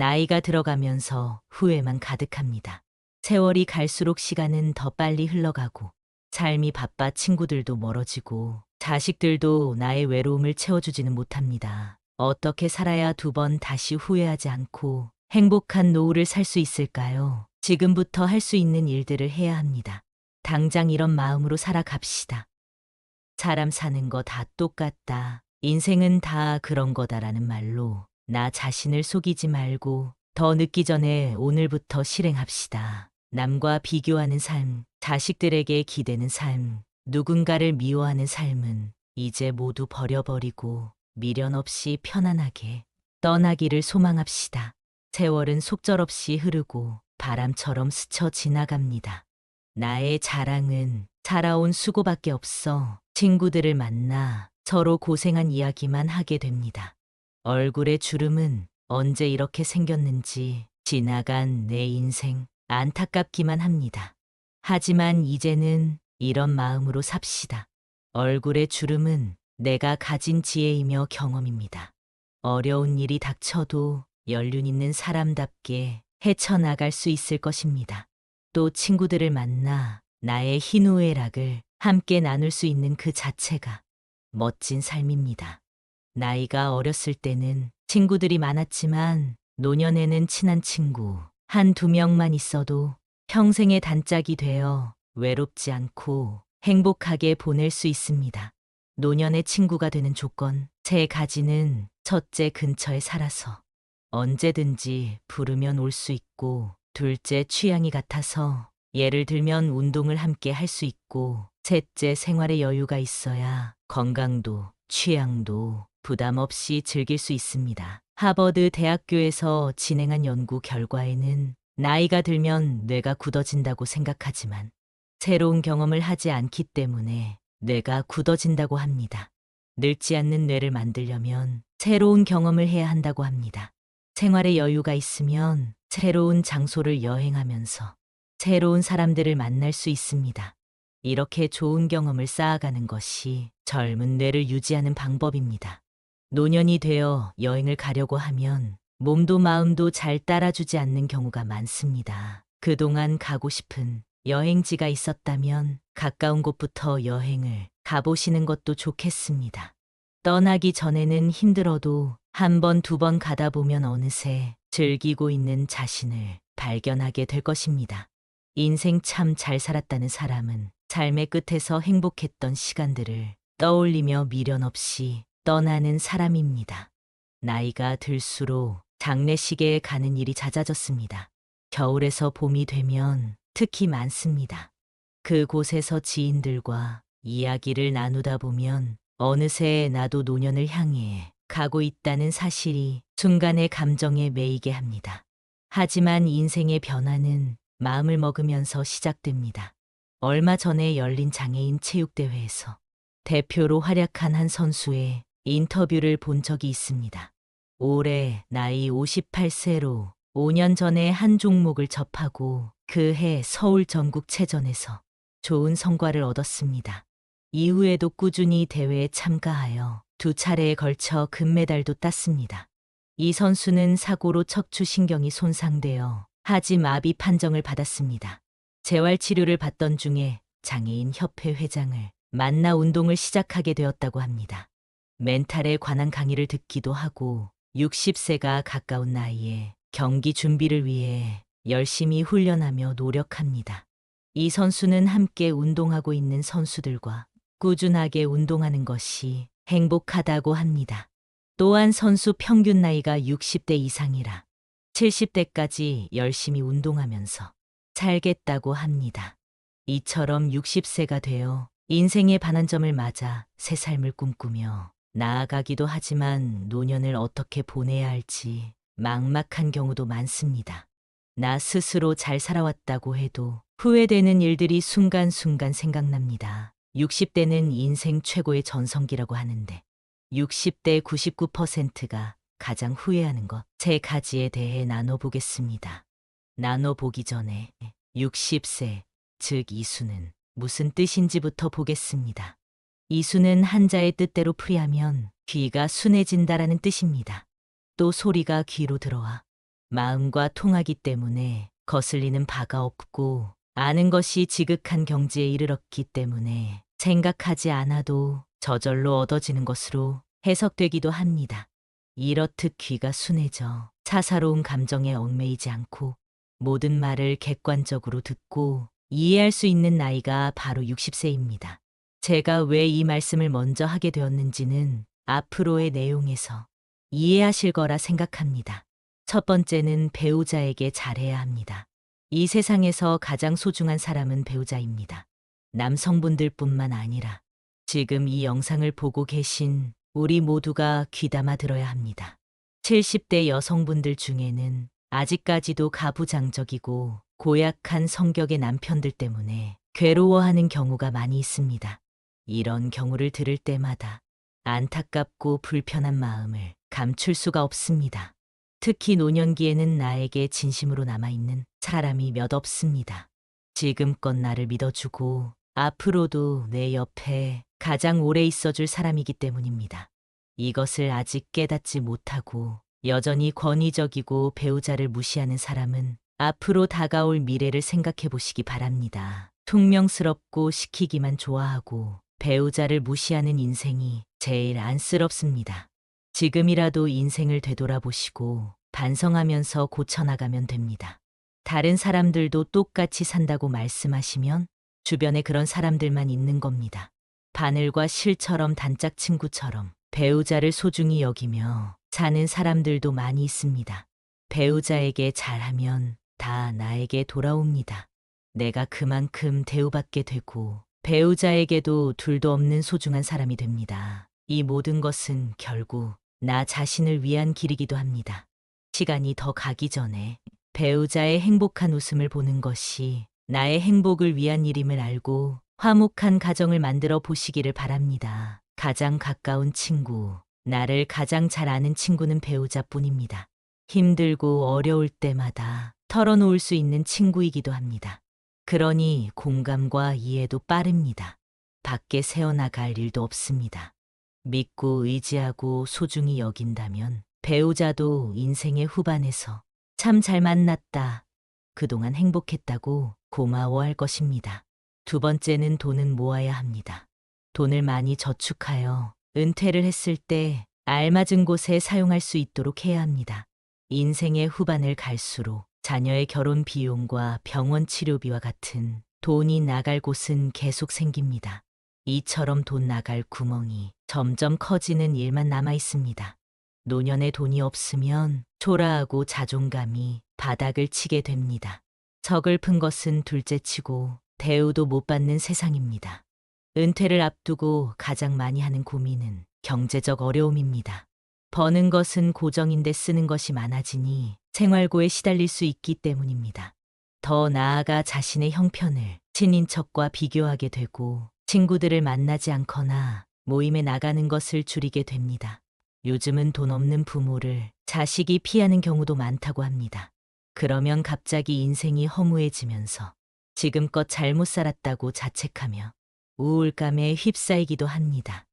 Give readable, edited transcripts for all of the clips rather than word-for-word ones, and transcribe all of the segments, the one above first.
나이가 들어가면서 후회만 가득합니다. 세월이 갈수록 시간은 더 빨리 흘러가고 삶이 바빠 친구들도 멀어지고 자식들도 나의 외로움을 채워주지는 못합니다. 어떻게 살아야 두 번 다시 후회하지 않고 행복한 노후를 살 수 있을까요? 지금부터 할 수 있는 일들을 해야 합니다. 당장 이런 마음으로 살아갑시다. 사람 사는 거 다 똑같다. 인생은 다 그런 거다라는 말로 나 자신을 속이지 말고 더 늦기 전에 오늘부터 실행합시다. 남과 비교하는 삶, 자식들에게 기대는 삶, 누군가를 미워하는 삶은 이제 모두 버려버리고 미련 없이 편안하게 떠나기를 소망합시다. 세월은 속절없이 흐르고 바람처럼 스쳐 지나갑니다. 나의 자랑은 살아온 수고밖에 없어. 친구들을 만나 서로 고생한 이야기만 하게 됩니다. 얼굴의 주름은 언제 이렇게 생겼는지 지나간 내 인생 안타깝기만 합니다. 하지만 이제는 이런 마음으로 삽시다. 얼굴의 주름은 내가 가진 지혜이며 경험입니다. 어려운 일이 닥쳐도 연륜 있는 사람답게 헤쳐나갈 수 있을 것입니다. 또 친구들을 만나 나의 희노애락을 함께 나눌 수 있는 그 자체가 멋진 삶입니다. 나이가 어렸을 때는 친구들이 많았지만 노년에는 친한 친구 한두 명만 있어도 평생의 단짝이 되어 외롭지 않고 행복하게 보낼 수 있습니다. 노년의 친구가 되는 조건 세 가지는 첫째, 근처에 살아서 언제든지 부르면 올 수 있고, 둘째, 취향이 같아서 예를 들면 운동을 함께 할 수 있고, 셋째, 생활에 여유가 있어야 건강도 취향도 부담 없이 즐길 수 있습니다. 하버드 대학교에서 진행한 연구 결과에는 나이가 들면 뇌가 굳어진다고 생각하지만 새로운 경험을 하지 않기 때문에 뇌가 굳어진다고 합니다. 늙지 않는 뇌를 만들려면 새로운 경험을 해야 한다고 합니다. 생활에 여유가 있으면 새로운 장소를 여행하면서 새로운 사람들을 만날 수 있습니다. 이렇게 좋은 경험을 쌓아가는 것이 젊은 뇌를 유지하는 방법입니다. 노년이 되어 여행을 가려고 하면 몸도 마음도 잘 따라주지 않는 경우가 많습니다. 그동안 가고 싶은 여행지가 있었다면 가까운 곳부터 여행을 가보시는 것도 좋겠습니다. 떠나기 전에는 힘들어도 한 번, 두 번 가다 보면 어느새 즐기고 있는 자신을 발견하게 될 것입니다. 인생 참 잘 살았다는 사람은 삶의 끝에서 행복했던 시간들을 떠올리며 미련 없이 떠나는 사람입니다. 나이가 들수록 장례식에 가는 일이 잦아졌습니다. 겨울에서 봄이 되면 특히 많습니다. 그곳에서 지인들과 이야기를 나누다 보면 어느새 나도 노년을 향해 가고 있다는 사실이 순간의 감정에 매이게 합니다. 하지만 인생의 변화는 마음을 먹으면서 시작됩니다. 얼마 전에 열린 장애인 체육대회에서 대표로 활약한 한 선수의 인터뷰를 본 적이 있습니다. 올해 나이 58세로 5년 전에 한 종목을 접하고 그해 서울 전국체전에서 좋은 성과를 얻었습니다. 이후에도 꾸준히 대회에 참가하여 두 차례에 걸쳐 금메달도 땄습니다. 이 선수는 사고로 척추신경이 손상되어 하지마비 판정을 받았습니다. 재활치료를 받던 중에 장애인 협회 회장을 만나 운동을 시작하게 되었다고 합니다. 멘탈에 관한 강의를 듣기도 하고 60세가 가까운 나이에 경기 준비를 위해 열심히 훈련하며 노력합니다. 이 선수는 함께 운동하고 있는 선수들과 꾸준하게 운동하는 것이 행복하다고 합니다. 또한 선수 평균 나이가 60대 이상이라 70대까지 열심히 운동하면서 살겠다고 합니다. 이처럼 60세가 되어 인생의 반환점을 맞아 새 삶을 꿈꾸며 나아가기도 하지만 노년을 어떻게 보내야 할지 막막한 경우도 많습니다. 나 스스로 잘 살아왔다고 해도 후회되는 일들이 순간순간 생각납니다. 60대는 인생 최고의 전성기라고 하는데 60대 99%가 가장 후회하는 것 세 가지에 대해 나눠보겠습니다. 나눠보기 전에 60세, 즉 이수는 무슨 뜻인지부터 보겠습니다. 이수는 한자의 뜻대로 풀이하면 귀가 순해진다라는 뜻입니다. 또 소리가 귀로 들어와 마음과 통하기 때문에 거슬리는 바가 없고 아는 것이 지극한 경지에 이르렀기 때문에 생각하지 않아도 저절로 얻어지는 것으로 해석되기도 합니다. 이렇듯 귀가 순해져 사사로운 감정에 얽매이지 않고 모든 말을 객관적으로 듣고 이해할 수 있는 나이가 바로 60세입니다. 제가 왜 이 말씀을 먼저 하게 되었는지는 앞으로의 내용에서 이해하실 거라 생각합니다. 첫 번째는 배우자에게 잘해야 합니다. 이 세상에서 가장 소중한 사람은 배우자입니다. 남성분들뿐만 아니라 지금 이 영상을 보고 계신 우리 모두가 귀담아 들어야 합니다. 70대 여성분들 중에는 아직까지도 가부장적이고 고약한 성격의 남편들 때문에 괴로워하는 경우가 많이 있습니다. 이런 경우를 들을 때마다 안타깝고 불편한 마음을 감출 수가 없습니다. 특히 노년기에는 나에게 진심으로 남아있는 사람이 몇 없습니다. 지금껏 나를 믿어주고 앞으로도 내 옆에 가장 오래 있어줄 사람이기 때문입니다. 이것을 아직 깨닫지 못하고 여전히 권위적이고 배우자를 무시하는 사람은 앞으로 다가올 미래를 생각해 보시기 바랍니다. 퉁명스럽고 시키기만 좋아하고 배우자를 무시하는 인생이 제일 안쓰럽습니다. 지금이라도 인생을 되돌아보시고 반성하면서 고쳐나가면 됩니다. 다른 사람들도 똑같이 산다고 말씀하시면 주변에 그런 사람들만 있는 겁니다. 바늘과 실처럼 단짝 친구처럼 배우자를 소중히 여기며 사는 사람들도 많이 있습니다. 배우자에게 잘하면 다 나에게 돌아옵니다. 내가 그만큼 대우받게 되고 배우자에게도 둘도 없는 소중한 사람이 됩니다. 이 모든 것은 결국 나 자신을 위한 길이기도 합니다. 시간이 더 가기 전에 배우자의 행복한 웃음을 보는 것이 나의 행복을 위한 일임을 알고 화목한 가정을 만들어 보시기를 바랍니다. 가장 가까운 친구, 나를 가장 잘 아는 친구는 배우자뿐입니다. 힘들고 어려울 때마다 털어놓을 수 있는 친구이기도 합니다. 그러니 공감과 이해도 빠릅니다. 밖에 새어나갈 일도 없습니다. 믿고 의지하고 소중히 여긴다면 배우자도 인생의 후반에서 참 잘 만났다, 그동안 행복했다고 고마워할 것입니다. 두 번째는 돈은 모아야 합니다. 돈을 많이 저축하여 은퇴를 했을 때 알맞은 곳에 사용할 수 있도록 해야 합니다. 인생의 후반을 갈수록 자녀의 결혼 비용과 병원 치료비와 같은 돈이 나갈 곳은 계속 생깁니다. 이처럼 돈 나갈 구멍이 점점 커지는 일만 남아 있습니다. 노년에 돈이 없으면 초라하고 자존감이 바닥을 치게 됩니다. 서글픈 것은 둘째치고 대우도 못 받는 세상입니다. 은퇴를 앞두고 가장 많이 하는 고민은 경제적 어려움입니다. 버는 것은 고정인데 쓰는 것이 많아지니 생활고에 시달릴 수 있기 때문입니다. 더 나아가 자신의 형편을 친인척과 비교하게 되고 친구들을 만나지 않거나 모임에 나가는 것을 줄이게 됩니다. 요즘은 돈 없는 부모를 자식이 피하는 경우도 많다고 합니다. 그러면 갑자기 인생이 허무해지면서 지금껏 잘못 살았다고 자책하며 우울감에 휩싸이기도 합니다.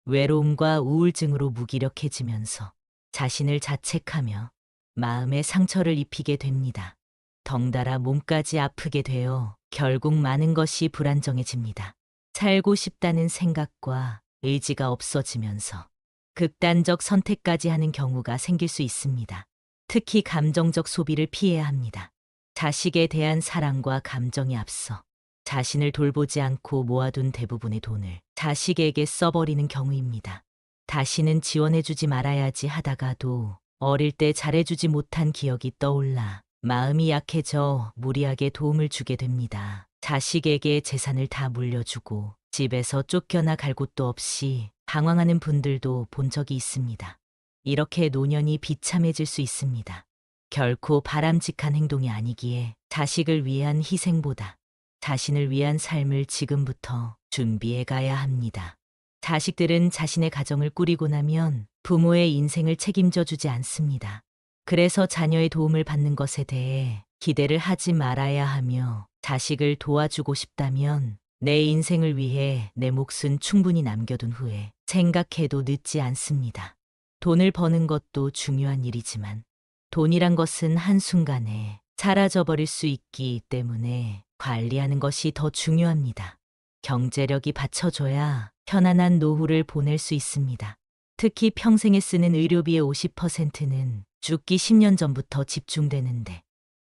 외로움과 우울증으로 무기력해지면서 자신을 자책하며 마음에 상처를 입히게 됩니다. 덩달아 몸까지 아프게 되어 결국 많은 것이 불안정해집니다. 살고 싶다는 생각과 의지가 없어지면서 극단적 선택까지 하는 경우가 생길 수 있습니다. 특히 감정적 소비를 피해야 합니다. 자식에 대한 사랑과 감정이 앞서 자신을 돌보지 않고 모아둔 대부분의 돈을 자식에게 써버리는 경우입니다. 다시는 지원해주지 말아야지 하다가도 어릴 때 잘해주지 못한 기억이 떠올라 마음이 약해져 무리하게 도움을 주게 됩니다. 자식에게 재산을 다 물려주고 집에서 쫓겨나갈 곳도 없이 방황하는 분들도 본 적이 있습니다. 이렇게 노년이 비참해질 수 있습니다. 결코 바람직한 행동이 아니기에 자식을 위한 희생보다 자신을 위한 삶을 지금부터 준비해 가야 합니다. 자식들은 자신의 가정을 꾸리고 나면 부모의 인생을 책임져 주지 않습니다. 그래서 자녀의 도움을 받는 것에 대해 기대를 하지 말아야 하며 자식을 도와주고 싶다면 내 인생을 위해 내 몫은 충분히 남겨둔 후에 생각해도 늦지 않습니다. 돈을 버는 것도 중요한 일이지만 돈이란 것은 한순간에 사라져버릴 수 있기 때문에 관리하는 것이 더 중요합니다. 경제력이 받쳐줘야 편안한 노후를 보낼 수 있습니다. 특히 평생에 쓰는 의료비의 50%는 죽기 10년 전부터 집중되는데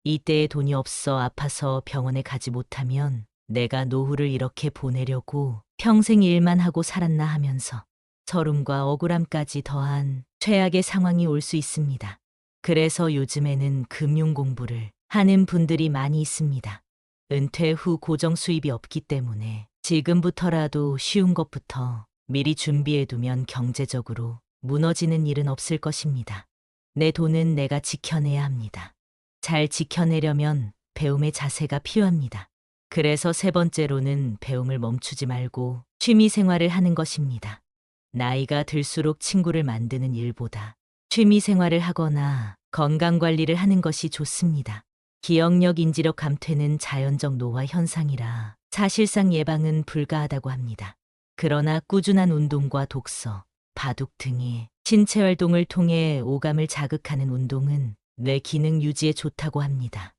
이때에 돈이 없어 아파서 병원에 가지 못하면 내가 노후를 이렇게 보내려고 평생 일만 하고 살았나 하면서 서름과 억울함까지 더한 최악의 상황이 올 수 있습니다. 그래서 요즘에는 금융 공부를 하는 분들이 많이 있습니다. 은퇴 후 고정 수입이 없기 때문에 지금부터라도 쉬운 것부터 미리 준비해두면 경제적으로 무너지는 일은 없을 것입니다. 내 돈은 내가 지켜내야 합니다. 잘 지켜내려면 배움의 자세가 필요합니다. 그래서 세 번째로는 배움을 멈추지 말고 취미 생활을 하는 것입니다. 나이가 들수록 친구를 만드는 일보다 취미 생활을 하거나 건강 관리를 하는 것이 좋습니다. 기억력, 인지력 감퇴는 자연적 노화 현상이라 사실상 예방은 불가하다고 합니다. 그러나 꾸준한 운동과 독서, 바둑 등의 신체 활동을 통해 오감을 자극하는 운동은 뇌 기능 유지에 좋다고 합니다.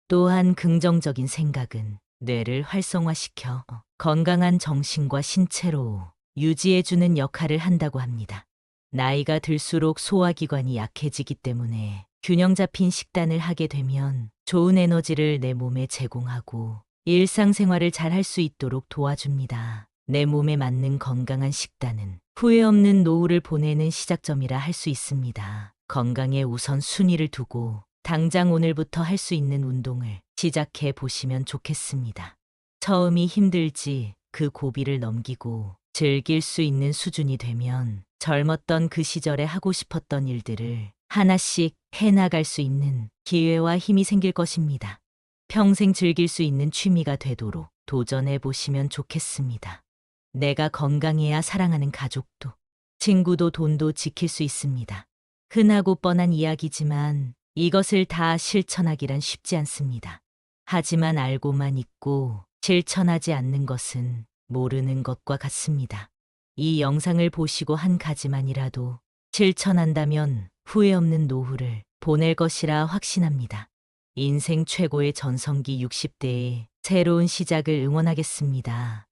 또한 긍정적인 생각은 뇌를 활성화시켜 건강한 정신과 신체로 유지해주는 역할을 한다고 합니다. 나이가 들수록 소화기관이 약해지기 때문에 균형 잡힌 식단을 하게 되면 좋은 에너지를 내 몸에 제공하고 일상생활을 잘 할 수 있도록 도와줍니다. 내 몸에 맞는 건강한 식단은 후회 없는 노후를 보내는 시작점이라 할 수 있습니다. 건강에 우선 순위를 두고 당장 오늘부터 할 수 있는 운동을 시작해 보시면 좋겠습니다. 처음이 힘들지 그 고비를 넘기고 즐길 수 있는 수준이 되면 젊었던 그 시절에 하고 싶었던 일들을 하나씩 해나갈 수 있는 기회와 힘이 생길 것입니다. 평생 즐길 수 있는 취미가 되도록 도전해 보시면 좋겠습니다. 내가 건강해야 사랑하는 가족도, 친구도 돈도 지킬 수 있습니다. 흔하고 뻔한 이야기지만 이것을 다 실천하기란 쉽지 않습니다. 하지만 알고만 있고 실천하지 않는 것은 모르는 것과 같습니다. 이 영상을 보시고 한 가지만이라도 실천한다면 후회 없는 노후를 보낼 것이라 확신합니다. 인생 최고의 전성기 60대의 새로운 시작을 응원하겠습니다.